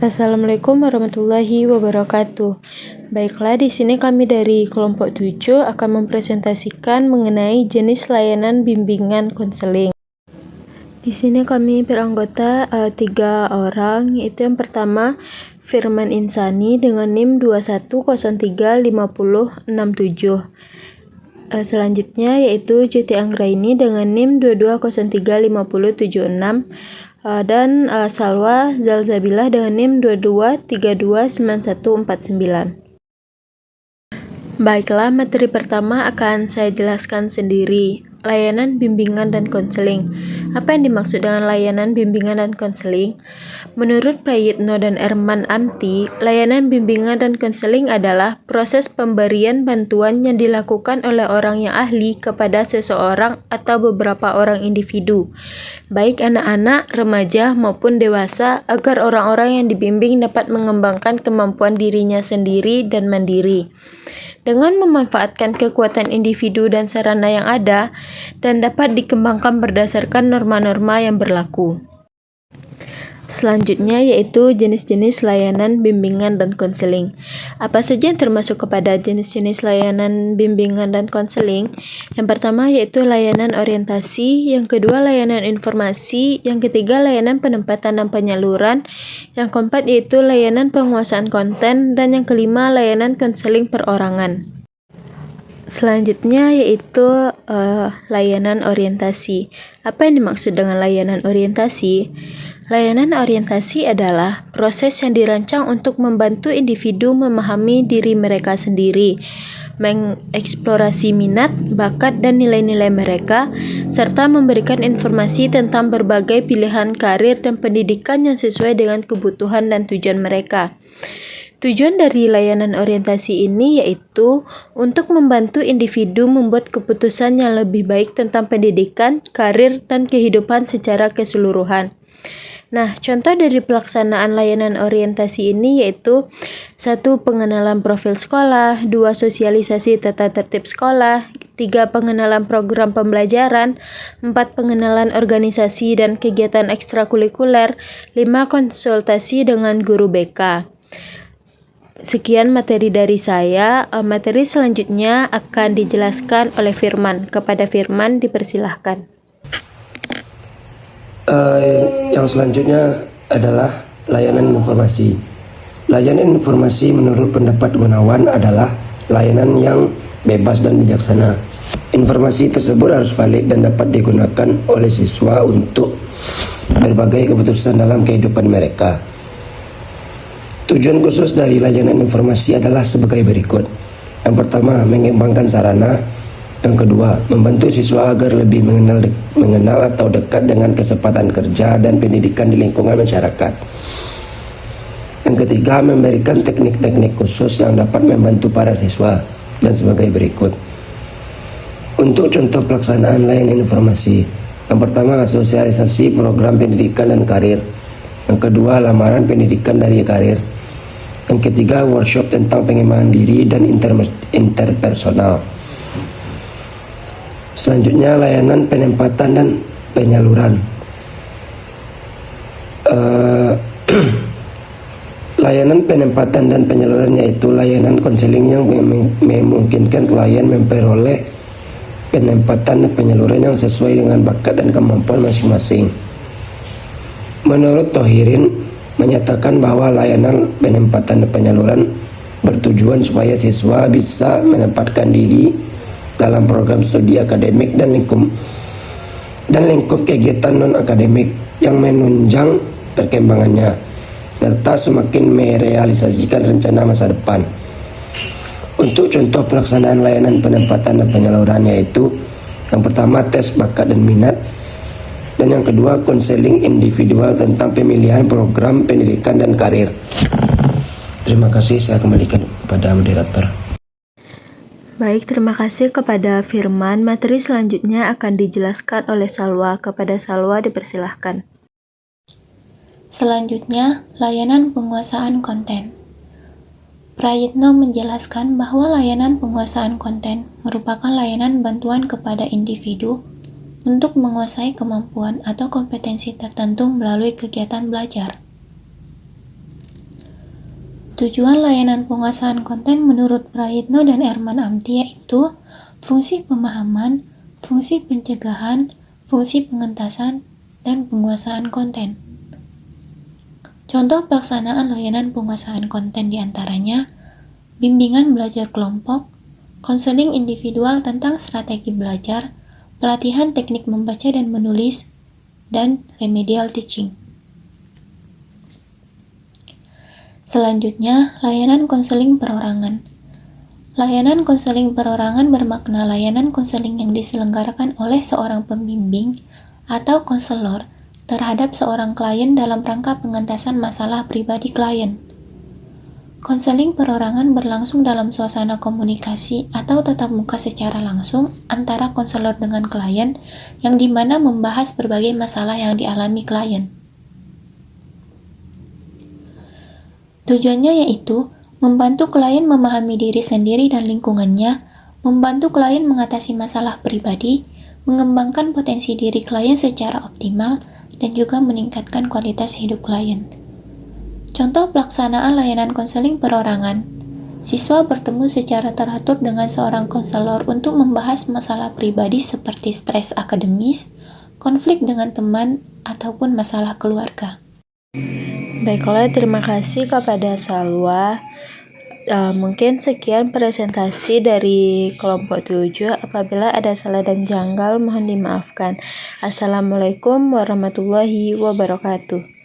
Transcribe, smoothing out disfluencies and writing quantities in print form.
Assalamualaikum warahmatullahi wabarakatuh. Baiklah, di sini kami dari kelompok 7 akan mempresentasikan mengenai jenis layanan bimbingan konseling. Di sini kami beranggota 3 orang, yaitu yang pertama Firman Insani dengan NIM 21035067. Selanjutnya yaitu Juti Anggraini dengan NIM 22035076. Dan Salwa Zalzabilah dengan NIM 22329149. Baiklah, materi pertama akan saya jelaskan sendiri. Layanan bimbingan dan konseling. Apa yang dimaksud dengan layanan bimbingan dan konseling? Menurut Prayitno dan Erman Amti, layanan bimbingan dan konseling adalah proses pemberian bantuan yang dilakukan oleh orang yang ahli kepada seseorang atau beberapa orang individu, baik anak-anak, remaja, maupun dewasa, agar orang-orang yang dibimbing dapat mengembangkan kemampuan dirinya sendiri dan mandiri dengan memanfaatkan kekuatan individu dan sarana yang ada dan dapat dikembangkan berdasarkan norma-norma yang berlaku. Selanjutnya yaitu jenis-jenis layanan bimbingan dan konseling. Apa saja yang termasuk kepada jenis-jenis layanan bimbingan dan konseling? Yang pertama yaitu layanan orientasi, yang kedua layanan informasi, yang ketiga layanan penempatan dan penyaluran, yang keempat yaitu layanan penguasaan konten, dan yang kelima layanan konseling perorangan. Selanjutnya yaitu layanan orientasi. Apa yang dimaksud dengan layanan orientasi? Layanan orientasi adalah proses yang dirancang untuk membantu individu memahami diri mereka sendiri, mengeksplorasi minat, bakat, dan nilai-nilai mereka, serta memberikan informasi tentang berbagai pilihan karir dan pendidikan yang sesuai dengan kebutuhan dan tujuan mereka. Tujuan dari layanan orientasi ini yaitu untuk membantu individu membuat keputusan yang lebih baik tentang pendidikan, karir, dan kehidupan secara keseluruhan. Nah, contoh dari pelaksanaan layanan orientasi ini yaitu 1. Pengenalan profil sekolah, 2. Sosialisasi tata tertib sekolah, 3. Pengenalan program pembelajaran, 4. Pengenalan organisasi dan kegiatan ekstrakurikuler, 5. Konsultasi dengan guru BK. Sekian materi dari saya. Materi selanjutnya akan dijelaskan oleh Firman. Kepada Firman dipersilahkan. Yang selanjutnya adalah layanan informasi. Layanan informasi menurut pendapat Gunawan adalah layanan yang bebas dan bijaksana. Informasi tersebut harus valid dan dapat digunakan oleh siswa untuk berbagai keputusan dalam kehidupan mereka. Tujuan khusus dari layanan informasi adalah sebagai berikut. Yang pertama, mengembangkan sarana. Yang kedua, membantu siswa agar lebih mengenal atau dekat dengan kesempatan kerja dan pendidikan di lingkungan masyarakat. Yang ketiga, memberikan teknik-teknik khusus yang dapat membantu para siswa dan sebagai berikut. Untuk contoh pelaksanaan layanan informasi, yang pertama, sosialisasi program pendidikan dan karir. Yang kedua, lamaran pendidikan dari karir. Yang ketiga, workshop tentang pengembangan diri dan interpersonal. Selanjutnya layanan penempatan dan penyaluran. Layanan penempatan dan penyaluran yaitu layanan konseling yang memungkinkan klien memperoleh penempatan dan penyaluran yang sesuai dengan bakat dan kemampuan masing-masing. Menurut Tohirin menyatakan bahwa layanan penempatan dan penyaluran bertujuan supaya siswa bisa menempatkan diri dalam program studi akademik dan lingkup kegiatan non-akademik yang menunjang perkembangannya, serta semakin merealisasikan rencana masa depan. Untuk contoh pelaksanaan layanan penempatan dan penyaluran yaitu yang pertama, tes bakat dan minat, dan yang kedua, konseling individual tentang pemilihan program pendidikan dan karir. Terima kasih, saya kembalikan kepada moderator. Baik, terima kasih kepada Firman. Materi selanjutnya akan dijelaskan oleh Salwa. Kepada Salwa dipersilahkan. Selanjutnya, layanan penguasaan konten. Prayitno menjelaskan bahwa layanan penguasaan konten merupakan layanan bantuan kepada individu untuk menguasai kemampuan atau kompetensi tertentu melalui kegiatan belajar. Tujuan layanan penguasaan konten menurut Prayitno dan Erman Amti yaitu fungsi pemahaman, fungsi pencegahan, fungsi pengentasan, dan penguasaan konten. Contoh pelaksanaan layanan penguasaan konten diantaranya bimbingan belajar kelompok, konseling individual tentang strategi belajar, pelatihan teknik membaca dan menulis, dan remedial teaching. Selanjutnya, layanan konseling perorangan. Layanan konseling perorangan bermakna layanan konseling yang diselenggarakan oleh seorang pembimbing atau konselor terhadap seorang klien dalam rangka pengentasan masalah pribadi klien. Konseling perorangan berlangsung dalam suasana komunikasi atau tatap muka secara langsung antara konselor dengan klien yang dimana membahas berbagai masalah yang dialami klien. Tujuannya yaitu membantu klien memahami diri sendiri dan lingkungannya, membantu klien mengatasi masalah pribadi, mengembangkan potensi diri klien secara optimal, dan juga meningkatkan kualitas hidup klien. Contoh pelaksanaan layanan konseling perorangan. Siswa bertemu secara teratur dengan seorang konselor untuk membahas masalah pribadi seperti stres akademis, konflik dengan teman, ataupun masalah keluarga. Baiklah, terima kasih kepada Salwa. Mungkin sekian presentasi dari kelompok 7. Apabila ada salah dan janggal, mohon dimaafkan. Assalamualaikum warahmatullahi wabarakatuh.